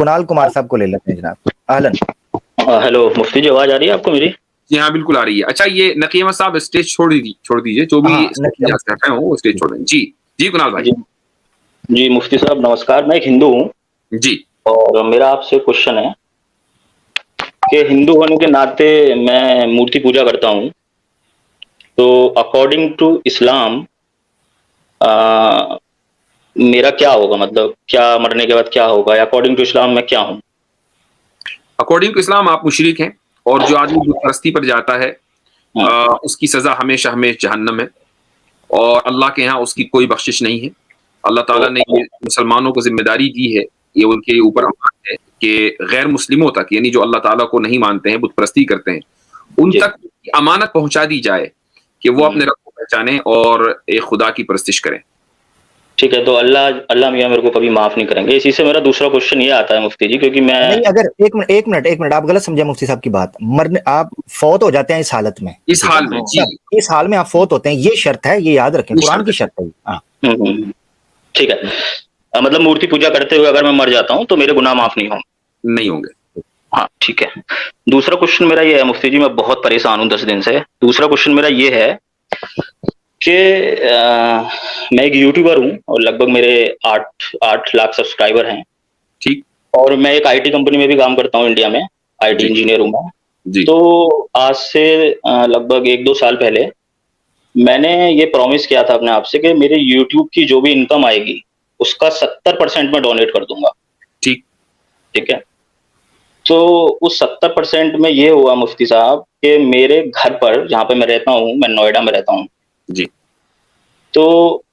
कुणाल कुमार साहब को ले लेते हैं जनाब। अहलन। हेलो मुफ्ती जी, आवाज आ रही है आपको मेरी? जी हाँ, बिल्कुल आ रही है। अच्छा, ये नकीम अहमद साहब स्टेज छोड़ दीजिए, जो भी हाँ, कर रहे हो वो स्टेज छोड़ दें। जी जी कुणाल भाई। जी जी, मुफ्ती साहब नमस्कार। मैं एक हिंदू हूँ जी और मेरा आपसे क्वेश्चन है कि हिंदू होने के नाते मैं मूर्ति पूजा करता हूँ, तो अकॉर्डिंग टू इस्लाम मेरा क्या होगा? मतलब क्या मरने के बाद क्या होगा, या अकॉर्डिंग टू इस्लाम मैं क्या हूँ? अकॉर्डिंग टू इस्लाम आप मुशरिक हैं, और जो आदमी बुत परस्ती पर जाता है हाँ, उसकी सजा हमेशा हमेशा जहन्नम है, और अल्लाह के यहाँ उसकी कोई बख्शिश नहीं है। अल्लाह ताला ने ये मुसलमानों को जिम्मेदारी दी है, ये उनके ऊपर अमान है कि गैर मुस्लिमों तक, यानी जो अल्लाह ताला को नहीं मानते हैं, बुत परस्ती करते हैं, उन जी। तक अमानत पहुंचा दी जाए कि वो अपने रब को पहचानें और एक खुदा की परस्तिश करें। ठीक है, तो अल्लाह अल्लाह मियाँ मेरे को कभी माफ नहीं करेंगे। इसी से मेरा दूसरा क्वेश्चन ये आता है मुफ्ती जी, क्योंकि मैं नहीं, अगर एक मिनट आप गलत समझे मुफ्ती साहब की बात। मरने आप फौत हो जाते हैं इस हालत में, इस ठीक है? हाल में जी, इस हाल में आप फौत होते हैं, ये शर्त है, ये याद रखें, ये कुरान शर्त की है, शर्त है ये। हाँ, ठीक है। मतलब मूर्ति पूजा करते हुए अगर मैं मर जाता हूँ तो मेरे गुनाह माफ नहीं होंगे? नहीं होंगे। हाँ, ठीक है। दूसरा क्वेश्चन मेरा ये है मुफ्ती जी, मैं बहुत परेशान हूँ 10 दिन से। दूसरा क्वेश्चन मेरा ये है कि मैं एक यूट्यूबर हूँ और लगभग मेरे 8 लाख सब्सक्राइबर हैं, ठीक। और मैं एक आईटी कंपनी में भी काम करता हूँ इंडिया में, आईटी जी इंजीनियर हूँ मैं। जी तो आज से लगभग 1-2 साल पहले मैंने ये प्रॉमिस किया था अपने आप से कि मेरे यूट्यूब की जो भी इनकम आएगी उसका 70% मैं डोनेट कर दूंगा। ठीक। ठीक है। तो उस 70% में ये हुआ मुफ्ती साहब कि मेरे घर पर, जहाँ पे मैं रहता हूँ, मैं नोएडा में रहता हूँ, जी तो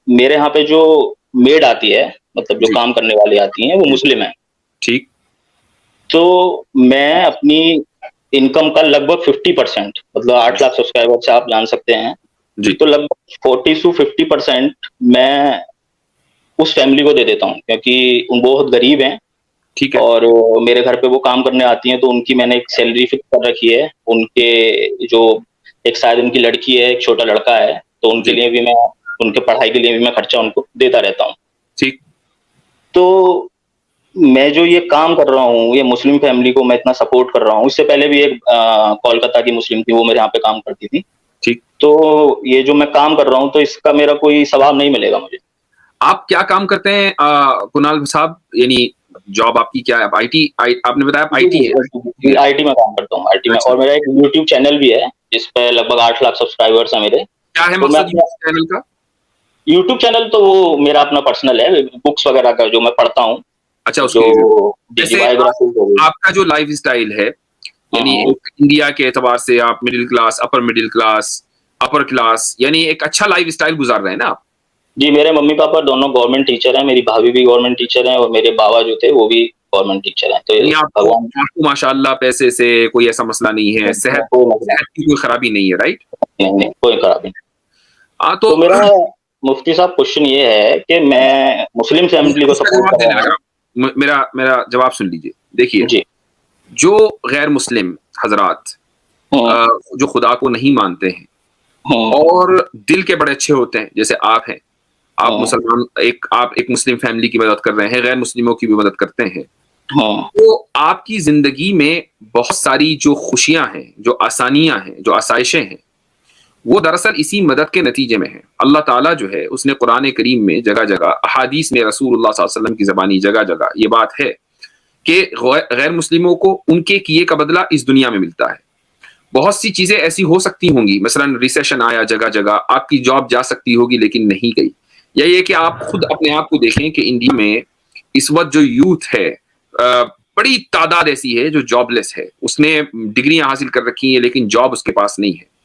मेरे यहाँ पे जो मेड आती है, मतलब जो जी काम करने वाली आती हैं, वो जी मुस्लिम है। ठीक। तो मैं अपनी इनकम का लगभग 50%, मतलब 8 लाख सब्सक्राइबर से आप जान सकते हैं, जी तो लगभग 40 से 50% मैं उस फैमिली को दे देता हूँ, क्योंकि वो बहुत गरीब हैं। ठीक है। और मेरे घर पे वो काम करने आती हैं, तो उनकी मैंने एक सैलरी फिक्स कर रखी है। उनके जो एक शायद उनकी लड़की है, एक छोटा लड़का है, तो उनके जी लिए भी मैं, उनके पढ़ाई के लिए भी मैं खर्चा उनको देता रहता हूँ। ठीक। तो मैं जो ये काम कर रहा हूँ, ये मुस्लिम फैमिली को मैं इतना सपोर्ट कर रहा हूँ। इससे पहले भी एक कोलकाता की मुस्लिम थी, वो मेरे यहाँ पे काम करती थी। ठीक। तो ये जो मैं काम कर रहा हूँ, तो इसका मेरा कोई सवाब नहीं मिलेगा मुझे? आप क्या काम करते हैं कुणाल साहब, यानी जॉब आपकी क्या है? आईटी, आपने बताया आप जी आईटी है? जी, आईटी में काम करता हूँ, आईटी में। अच्छा, और मेरा एक यूट्यूब चैनल भी है जिस पे लगभग 8 लाख सब्सक्राइबर्स हैं मेरे। क्या है तो मैं मकसद अपना यूट्यूब चैनल का? यूट्यूब चैनल, तो वो मेरा अपना पर्सनल है, बुक्स वगैरह का जो मैं पढ़ता हूँ, अच्छा, उसके जो लिए जी जी, जैसे बायोग्राफी हो गई। आपका जो लाइफ स्टाइल है, यानी हाँ, एक इंडिया के एतबार से आप मिडिल क्लास, अपर क्लास, यानी एक अच्छा लाइफ स्टाइल गुजार रहे हैं ना आप? जी, मेरे मम्मी पापा दोनों गवर्नमेंट टीचर हैं, मेरी भाभी भी गवर्नमेंट टीचर हैं, और मेरे बाबा जो थे वो भी गवर्नमेंट टीचर हैं। तो यानी आपको भगवान, आपको माशाल्लाह पैसे से कोई ऐसा मसला नहीं है, सेहत कोई मसला सेहत की कोई खराबी नहीं है, राइट? नहीं, नहीं, कोई खराबी नहीं। हाँ, तो तो मेरा मुफ्ती साहब क्वेश्चन ये है कि मैं मुस्लिम फैमिली को इसका सपोर्ट जवाब कर देने रहा हूँ। लगा। मेरा मेरा जवाब सुन लीजिए। देखिए, जी। जो गैर मुस्लिम हजरात हम्म, जो खुदा को नहीं मानते हैं हम्म, और दिल के बड़े अच्छे होते हैं, जैसे आप हैं, हम्म, आप एक मुस्लिम फैमिली की मदद कर रहे हैं, गैर मुस्लिमों की भी मदद करते हैं, हम्म, तो आपकी जिंदगी में बहुत सारी जो खुशियां हैं, जो आसानियां हैं, जो आसाइशें हैं, वो दरअसल इसी मदद के नतीजे में है। अल्लाह ताला जो है उसने कुरान करीम में जगह जगह, अहादीस में रसूलुल्लाह सल्लल्लाहु अलैहि वसल्लम की ज़बानी जगह जगह ये बात है कि गैर मुस्लिमों को उनके किए का बदला इस दुनिया में मिलता है। बहुत सी चीज़ें ऐसी हो सकती होंगी, मसलन रिसेशन आया जगह जगह, आपकी जॉब जा सकती होगी लेकिन नहीं गई। या ये कि आप खुद अपने आप को देखें कि इंडिया में इस वक्त जो यूथ है, बड़ी तादाद ऐसी है जो जॉबलेस है, उसने डिग्रियां हासिल कर रखी हैं लेकिन जॉब उसके पास नहीं है।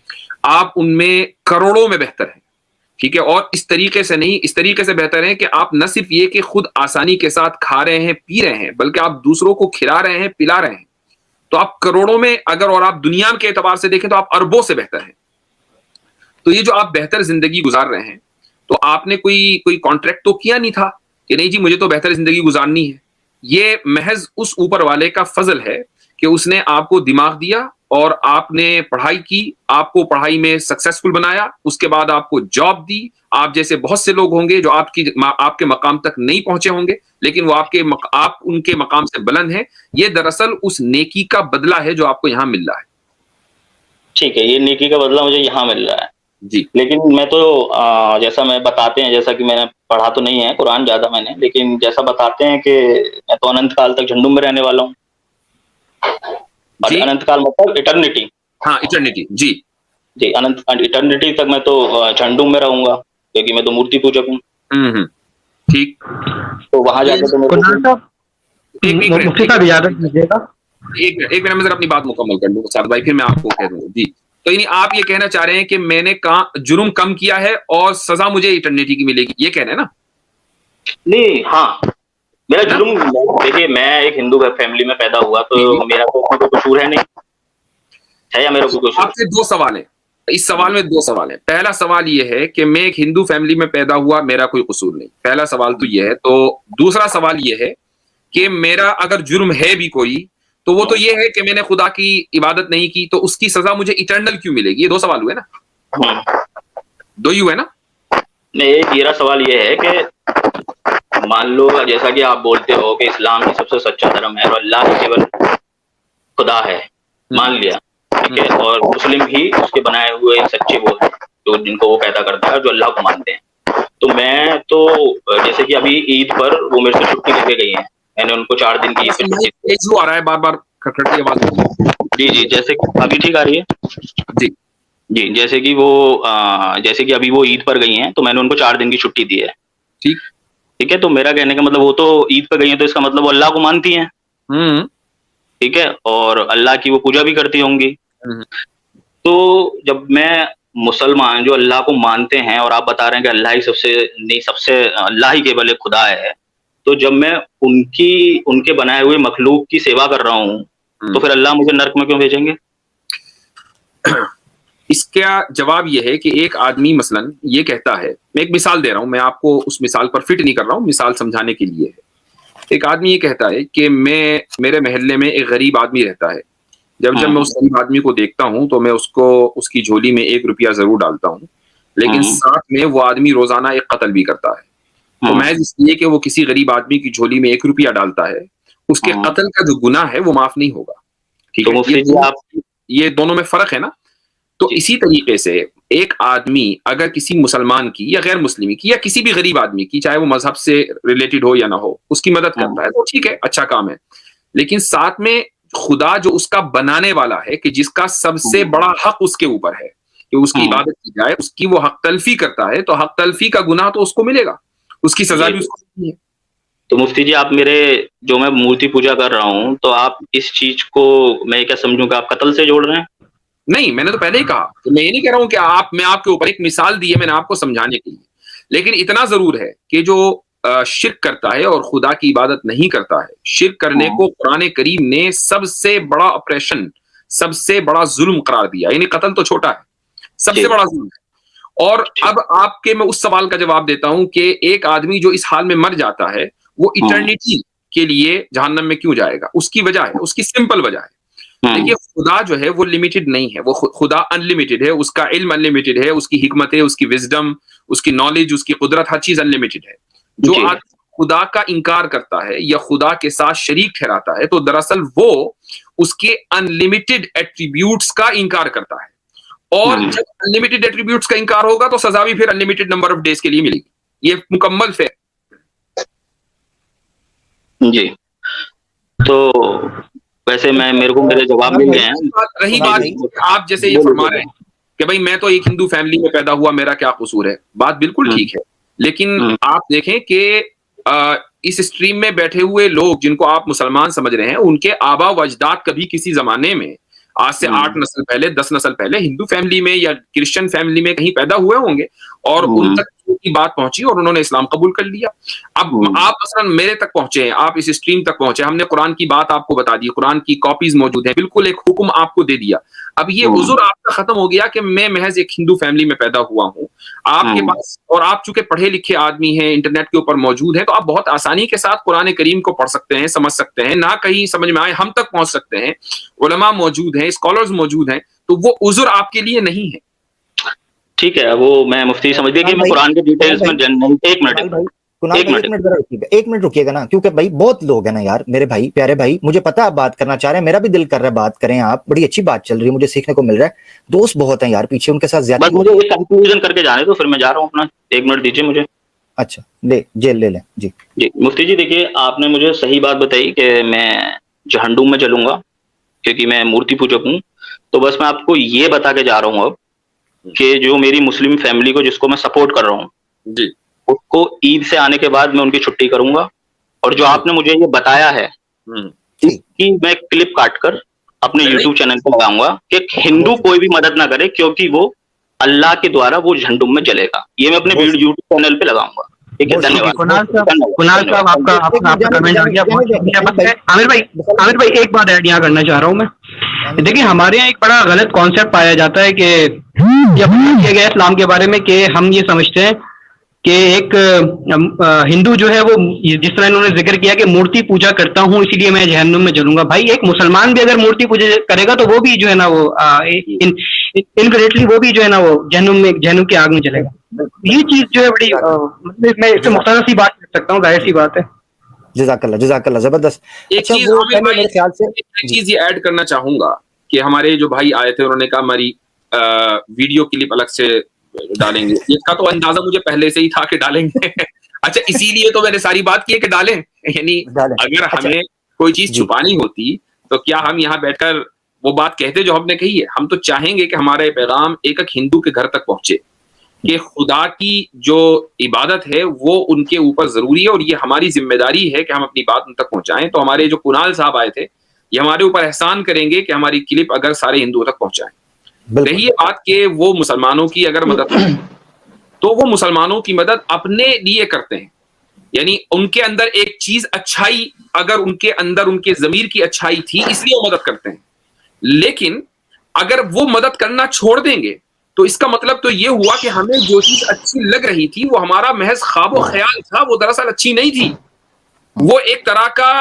आप उनमें करोड़ों में बेहतर हैं, ठीक है? और इस तरीके से नहीं, इस तरीके से बेहतर है कि आप न सिर्फ ये कि खुद आसानी के साथ खा रहे हैं, पी रहे हैं, बल्कि आप दूसरों को खिला रहे हैं, पिला रहे हैं। तो आप करोड़ों में अगर, और आप दुनिया के एतबार से देखें तो आप अरबों से बेहतर हैं। तो ये जो आप बेहतर जिंदगी गुजार रहे हैं, तो आपने कोई कोई कॉन्ट्रैक्ट तो किया नहीं था कि नहीं जी मुझे तो बेहतर जिंदगी गुजारनी है। ये महज उस ऊपर वाले का फजल है कि उसने आपको दिमाग दिया और आपने पढ़ाई की, आपको पढ़ाई में सक्सेसफुल बनाया, उसके बाद आपको जॉब दी। आप जैसे बहुत से लोग होंगे जो आपके मकाम तक नहीं पहुंचे होंगे, लेकिन वो आप उनके मकाम से बुलंद हैं। ये दरअसल उस नेकी का बदला है जो आपको यहाँ मिल रहा है। ठीक है, ये नेकी का बदला मुझे यहाँ मिल रहा है जी। लेकिन मैं तो जैसा मैं बताते हैं, जैसा कि मैंने पढ़ा तो नहीं है कुरान ज्यादा मैंने, लेकिन जैसा बताते हैं कि मैं तो अनंत काल तक झंडू में रहने वाला हूँ। और जी। अनंत काल मतलब इटर्निटी। हाँ, इटर्निटी। जी जी, अनंत इटर्निटी तक मैं तो झंडू में रहूंगा, क्योंकि मैं तो मूर्ति पूजक हूँ। ठीक। तो वहां जाके तो मेरे को मुफ्ती साहब इजाजत दीजिएगा, एक मिनट में जरा अपनी बात मुकम्मल कर लूँ साद भाई, फिर मैं आपको कह दूंगा। जी, तो यानी आप ये कहना चाह रहे हैं कि मैंने जुर्म कम किया है और सजा मुझे इटर्निटी की मिलेगी, ये कह रहे हैं ना? नहीं, हाँ, मेरा जुर्म, देखिए मैं एक हिंदू फैमिली में पैदा हुआ, तो मेरा तो कोई कसूर है नहीं, है या मेरा कोई कसूर? आपसे दो सवाल है इस सवाल में, दो सवाल है। पहला सवाल ये है कि मैं एक हिंदू फैमिली में पैदा हुआ, मेरा कोई कसूर नहीं, पहला सवाल तो ये है। तो दूसरा सवाल ये है कि मेरा अगर जुर्म है भी कोई, तो वो तो ये है कि मैंने खुदा की इबादत नहीं की, तो उसकी सजा मुझे इटर्नल क्यों मिलेगी? ये दो सवाल हुए ना, दो ही हुए ना? नहीं, मेरा सवाल ये है कि मान लो जैसा कि आप बोलते हो कि इस्लाम ही सबसे सच्चा धर्म है और अल्लाह ही केवल खुदा है, मान लिया, ठीक है, और मुस्लिम ही उसके बनाए हुए सच्चे वो है जो जिनको वो पैदा करता है, जो अल्लाह को मानते हैं। तो मैं तो जैसे कि अभी ईद पर वो मेरे से छुट्टी लेके गई है, मैंने उनको 4 दिन की ईद छुट्टी आ रहा है, बार बार खटखट की आवाज। जी जी, जैसे कि अभी ठीक आ रही है जी जी, जैसे कि जैसे कि अभी वो ईद पर गई हैं, तो मैंने उनको 4 दिन की छुट्टी दी है। ठीक ठीक है, तो मेरा कहने का मतलब वो तो ईद पर गई हैं, तो इसका मतलब वो अल्लाह को मानती हैं, ठीक है, और अल्लाह की वो पूजा भी करती होंगी। तो जब मैं मुसलमान जो अल्लाह को मानते हैं और आप बता रहे हैं कि अल्लाह ही सबसे अल्लाह ही केवल एक खुदा है, तो जब मैं उनके बनाए हुए मखलूक की सेवा कर रहा हूँ, तो फिर अल्लाह मुझे नर्क में क्यों भेजेंगे? इसका जवाब यह है कि एक आदमी मसलन ये कहता है, मैं एक मिसाल दे रहा हूं, मैं आपको उस मिसाल पर फिट नहीं कर रहा हूं, मिसाल समझाने के लिए है। एक आदमी ये कहता है कि मेरे मोहल्ले में एक गरीब आदमी रहता है, जब मैं उस गरीब आदमी को देखता हूं तो मैं उसकी झोली में 1 रुपया जरूर डालता हूं, लेकिन साथ में वो आदमी रोजाना एक कत्ल भी करता है। तो महज इसलिए कि वो किसी गरीब आदमी की झोली में 1 रुपया डालता है, उसके कत्ल का जो गुनाह है वो माफ नहीं होगा। ठीक है, ये दोनों में फर्क है ना? तो इसी तरीके से एक आदमी अगर किसी मुसलमान की या गैर मुस्लिमी की या किसी भी गरीब आदमी की, चाहे वो मजहब से रिलेटेड हो या ना हो, उसकी मदद करता है, तो ठीक है, अच्छा काम है। लेकिन साथ में खुदा जो उसका बनाने वाला है, कि जिसका सबसे बड़ा हक उसके ऊपर है कि उसकी इबादत की जाए, उसकी वो हक तलफी करता है, तो हक तलफी का गुनाह तो उसको मिलेगा, उसकी सजा भी उसको मिलती है। तो मुफ्ती जी, आप जो मैं मूर्ति पूजा कर रहा हूँ, तो आप इस चीज को मैं क्या समझूं कि आप कत्ल से जोड़ रहे हैं? नहीं, मैंने तो पहले ही कहा, तो मैं ये नहीं कह रहा हूं कि मैं आपके ऊपर एक मिसाल दी है मैंने आपको समझाने के लिए, लेकिन इतना जरूर है कि जो शिर्क करता है और खुदा की इबादत नहीं करता है, शिर्क करने को कुरान करीम ने सबसे बड़ा ऑपरेशन, सबसे बड़ा जुल्म करार दिया, यानी कत्ल तो छोटा है, सबसे बड़ा जुल्म है। और अब मैं उस सवाल का जवाब देता हूं कि एक आदमी जो इस हाल में मर जाता है, वो इटर्निटी के लिए जहन्नम में क्यों जाएगा? उसकी वजह है, उसकी सिंपल वजह है। देखिए, खुदा जो है वो लिमिटेड नहीं है, वो खुदा अनलिमिटेड है, उसका इल्म अनलिमिटेड है, उसकी हिकमत है, उसकी विजडम, उसकी नॉलेज, उसकी कुदरत, हर चीज अनलिमिटेड है। जो आदमी खुदा का इनकार करता है या खुदा के साथ शरीक ठहराता है, तो दरअसल वो उसके अनलिमिटेड एट्रीब्यूट्स का इनकार करता है, और जब अनलिमिटेड एट्रीब्यूट्स का इनकार होगा तो सजा भी फिर अनलिमिटेड नंबर ऑफ डेज के लिए मिलेगी। ये मुकम्मल फेयर। जी, तो वैसे मेरे को मेरे जवाब मिल गए हैं। रही बात आप जैसे ये फरमा रहे हैं कि भाई मैं तो एक हिंदू फैमिली में पैदा हुआ, मेरा क्या कसूर है, बात बिल्कुल ठीक है, लेकिन आप देखें कि इस स्ट्रीम में बैठे हुए लोग जिनको आप मुसलमान समझ रहे हैं, उनके आबा व अजदाद कभी किसी जमाने में, आज से 8 नस्ल पहले, 10 नस्ल पहले हिंदू फैमिली में या क्रिश्चियन फैमिली में कहीं पैदा हुए होंगे, और उन तक की बात पहुंची और उन्होंने इस्लाम कबूल कर लिया। अब आप मसलन मेरे तक पहुंचे हैं, आप इस स्ट्रीम तक पहुंचे, हमने कुरान की बात आपको बता दी, कुरान की कॉपीज मौजूद है, बिल्कुल एक हुक्म आपको दे दिया। अब ये उज़ुर आपका खत्म हो गया कि मैं महज एक हिंदू फैमिली में पैदा हुआ हूँ, आपके पास, और आप चूंकि पढ़े लिखे आदमी हैं, इंटरनेट के ऊपर मौजूद है, तो आप बहुत आसानी के साथ कुरान करीम को पढ़ सकते हैं, समझ सकते हैं, ना कहीं समझ में आए हम तक पहुंच सकते हैं, उलमा मौजूद हैं, स्कॉलर्स मौजूद हैं, तो वो उज़ुर आपके लिए नहीं है। ठीक है, वो मैं मुफ्ती समझ गया कि मैं कुरान के डिटेल्स में एक मिनट रुकिएगा ना, क्योंकि भाई बहुत लोग हैं ना यार, मेरे भाई, प्यारे भाई, मुझे पता आप बात करना चाह रहे हैं, मेरा भी दिल कर रहा है बात करें, आप बड़ी अच्छी बात चल रही है, मुझे सीखने को मिल रहा है, दोस्त बहुत हैं यार पीछे, उनके साथ ज्यादा। बस मुझे एक कंक्लूजन करके जाने दो, फिर मैं जा रहा हूँ अपना, 1 मिनट दीजिए मुझे। अच्छा, ले लें जी। जी मुफ्ती जी, देखिए आपने मुझे सही बात बताई कि मैं जहन्नुम में जलूंगा क्योंकि मैं मूर्ति पूजक हूँ। तो बस मैं आपको ये बता के जा रहा हूँ अब कि जो मेरी मुस्लिम फैमिली को, जिसको मैं सपोर्ट कर रहा हूँ जी, उसको ईद से आने के बाद मैं उनकी छुट्टी करूंगा। और जो आपने मुझे ये बताया है कि मैं क्लिप काट कर अपने यूट्यूब चैनल पर लगाऊंगा कि हिंदू कोई भी मदद ना करे क्योंकि वो अल्लाह के द्वारा वो झंडुम में जलेगा, ये मैं अपने यूट्यूब चैनल पे लगाऊंगा। ठीक है, धन्यवाद। कुणाल साहब आपका कमेंट आ गया, बहुत शुक्रिया। बस आमिर भाई एक बात ऐड यहाँ करना चाह रहा हूँ मैं। देखिए हमारे यहाँ एक बड़ा गलत कॉन्सेप्ट पाया जाता है कि जब किया गया इस्लाम के बारे में, कि हम ये समझते हैं कि एक हिंदू जो है वो, जिस तरह इन्होंने जिक्र किया कि मूर्ति पूजा करता हूँ इसलिए मैं जहन्नुम में जलूंगा, भाई एक मुसलमान भी अगर मूर्ति पूजा करेगा तो वो भी जो है ना वो इनडायरेक्टली वो भी जो है ना वो जहन्नुम की आग में जलेगा। ये चीज जो है बड़ी मतलब मैं इससे मुख्तसर सी बात कर सकता हूँ, जाहिर सी बात है। जज़ाकल्लाह जबरदस्त। एक चीज मेरे ख्याल से एक चीज ये ऐड करना चाहूंगा कि हमारे जो भाई आए थे उन्होंने कहा हमारी वीडियो क्लिप अलग से डालेंगे, इसका तो अंदाजा मुझे पहले से ही था कि डालेंगे। अच्छा, इसीलिए तो मैंने सारी बात की है कि डालें, यानी अगर हमें कोई चीज छुपानी होती तो क्या हम यहाँ बैठकर वो बात कहते जो हमने कही है। हम तो चाहेंगे कि हमारा पैगाम एक एक हिंदू के घर तक पहुंचे कि खुदा की जो इबादत है वो उनके ऊपर जरूरी है और ये हमारी जिम्मेदारी है कि हम अपनी बात उन तक पहुंचाएं। तो हमारे जो कुणाल साहब आए थे ये हमारे ऊपर एहसान करेंगे कि हमारी क्लिप अगर सारे हिंदुओं तक पहुंचाएं। रही बात कि वो मुसलमानों की अगर मदद करें तो वो मुसलमानों की मदद अपने लिए करते हैं, यानी उनके अंदर एक चीज अच्छाई, अगर उनके अंदर उनके जमीर की अच्छाई थी इसलिए वो मदद करते हैं। लेकिन अगर वो मदद करना छोड़ देंगे तो इसका मतलब तो ये हुआ कि हमें जो चीज अच्छी लग रही थी वो हमारा महज ख्वाब और ख्याल था, वो दरअसल अच्छी नहीं थी, वो एक तरह का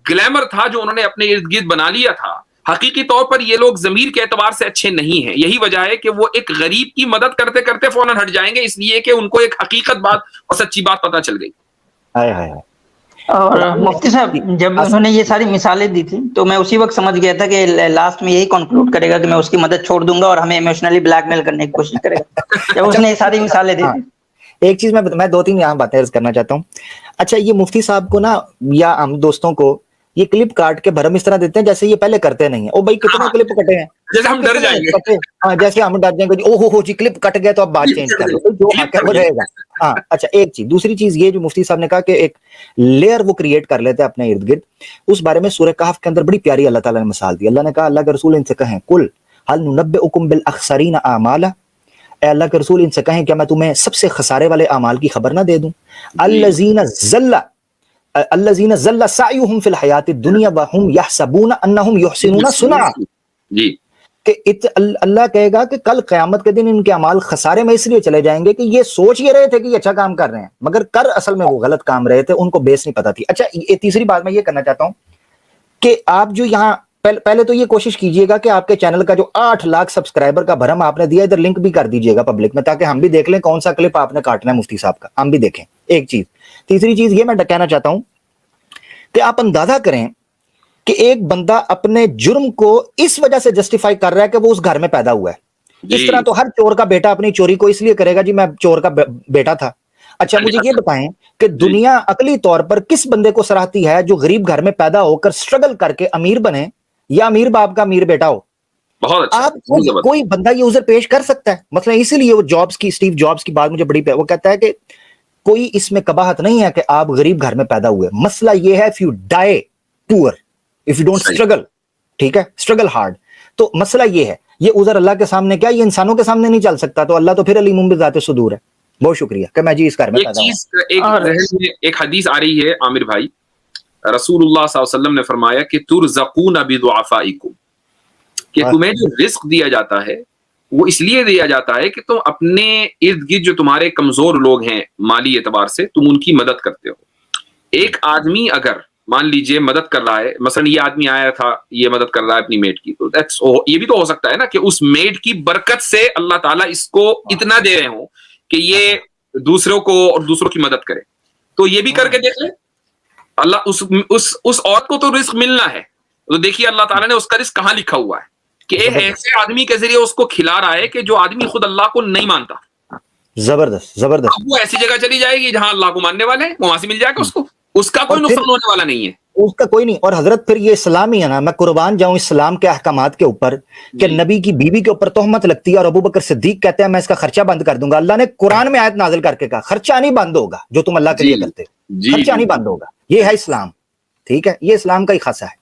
ग्लैमर था जो उन्होंने अपने इर्द गिर्द बना लिया था। हकीकी तौर पर ये लोग जमीर के एतबार से अच्छे नहीं हैं। यही वजह है कि वो एक गरीब की मदद करते करते फौरन हट जाएंगे, इसलिए कि उनको एक हकीकत बात और सच्ची बात पता चल गई। और मुफ्ती साहब जब उन्होंने ये सारी मिसालें दी थी तो मैं उसी वक्त समझ गया था कि लास्ट में यही कंक्लूड करेगा कि मैं उसकी मदद छोड़ दूंगा और हमें इमोशनली ब्लैकमेल करने की कोशिश करेगा जब उसने ये सारी मिसालें दी थी। एक चीज मैं 2-3 यहाँ बातें अर्ज करना चाहता हूँ। अच्छा, ये मुफ्ती साहब को ना या हम दोस्तों को ये क्लिप काट के भरम इस तरह देते हैं जैसे ये पहले करते नहीं है। ओ भाई कितने क्लिप कटे हैं, जैसे हम डर जाएंगे। हाँ, जैसे हम डर जाएंगे, ओ हो जी क्लिप कट गया तो अब बात चेंज कर लो, जो हक है वो रहेगा। हाँ, अच्छा, एक चीज। दूसरी चीज ये जो मुफ्ती साहब ने कहा कि एक लेयर वो क्रिएट कर लेते हैं अपने इर्द गिर्द, उस बारे में सूरह कहफ के अंदर बड़ी प्यारी अल्लाह ताला ने मिसाल दी। अल्लाह ने कहा, अल्लाह के रसूल इनसे कहें, कुल हल नुनब्बिउकुम बिल अखसरीन आमाला, अल्लाह के रसूल इनसे कहें क्या मैं तुम्हें सबसे खसारे वाले अमाल की खबर ना दे दूं। अल्लज़ीना ज़ल्ला सायुहुम फिल हयातिद दुनिया व हुम यहसबूना अन्नहुम युहसिनूना सुना। जी, कि अल्लाह कहेगा कि कल क़यामत के दिन इनके अमाल खसारे में इसलिए चले जाएंगे कि ये सोच ये रहे थे कि ये अच्छा काम कर रहे हैं मगर कर असल में वो गलत काम रहे थे, उनको बेस नहीं पता थी। अच्छा, ये तीसरी बात मैं ये करना चाहता हूं कि आप जो यहाँ पहले तो ये कोशिश कीजिएगा कि आपके चैनल का जो 8 लाख सब्सक्राइबर का भरम आपने दिया, इधर लिंक भी कर दीजिएगा पब्लिक में, ताकि हम भी देख लें कौन सा क्लिप आपने काटना है मुफ्ती साहब का, हम भी देखें। एक चीज। तीसरी चीज ये मैं कहना चाहता हूं कि आप अंदाजा करें कि एक बंदा अपने जुर्म को इस वजह से जस्टिफाई कर रहा है कि वो उस घर में पैदा हुआ है। इस तरह तो हर चोर का बेटा अपनी चोरी को इसलिए करेगा जी मैं चोर का बेटा था। अच्छा, मुझे ये बताएं कि दुनिया अकली तौर पर किस बंदे को सराहती है जो गरीब घर में पैदा होकर स्ट्रगल करके अमीर बने या अमीर बाप का अमीर बेटा हो। बहुत अच्छा। आप कोई बंदा ये उज़र पेश कर सकता है। मतलब इसीलिए वो स्टीव जॉब्स की बात मुझे बड़ी, वो कहता है कि कोई इसमें कबाहत नहीं है कि आप गरीब घर में पैदा हुए, मसला ये है if you die poor, if you don't struggle, ठीक है, स्ट्रगल हार्ड। तो मसला ये है, ये उज़र अल्लाह के सामने क्या, ये इंसानों के सामने नहीं चल सकता, तो अल्लाह तो फिर अलीमुम बिज़ाति सुदूर है। बहुत शुक्रिया कि मैं जी इस घर में एक पैदा हुआ। चीज जहन में एक हदीस आ रही है आमिर भाई, रसूलुल्लाह सल्लल्लाहु अलैहि वसल्लम ने फरमाया कि तुरज़क़ून बिदुआफ़ाइकुम, कि तुम्हें जो रिस्क दिया जाता है वो इसलिए दिया जाता है कि तुम अपने इर्द गिर्द जो तुम्हारे कमजोर लोग हैं माली एतबार से, तुम उनकी मदद करते हो। एक आदमी अगर मान लीजिए मदद कर रहा है, मसलन ये आदमी आया था, ये मदद कर रहा है अपनी मेट की, तो ये भी तो हो सकता है ना कि उस मेट की बरकत से अल्लाह ताला इसको इतना दे रहे हो कि ये दूसरों को और दूसरों की मदद करे। तो ये भी करके देख ले, अल्लाह उस औरत को तो रिस्क मिलना है, तो देखिए अल्लाह ताला ने उसका रिस्क कहां लिखा हुआ है कि एक ऐसे आदमी के जरिए उसको खिला रहा है कि जो आदमी खुद अल्लाह को नहीं मानता। जबरदस्त जबरदस्त। अब वो ऐसी जगह चली जाएगी जहां अल्लाह को मानने वाले हैं, वहां से मिल जाएगा उसको, उसका कोई नुकसान होने वाला नहीं है, उसका कोई नहीं। और हजरत फिर ये इस्लाम ही है ना, मैं कुर्बान जाऊं इस्लाम के अहकामात के ऊपर कि नबी की बीवी के ऊपर तोहमत लगती है और अबू बकर सिद्दीक कहते हैं मैं इसका खर्चा बंद कर दूंगा। अल्लाह ने कुरान में आयत नाजिल करके कहा खर्चा नहीं बंद होगा जो तुम अल्लाह के लिए करते हो, खर्चा नहीं बंद होगा। ये है इस्लाम, ठीक है, ये इस्लाम का ही खासा है।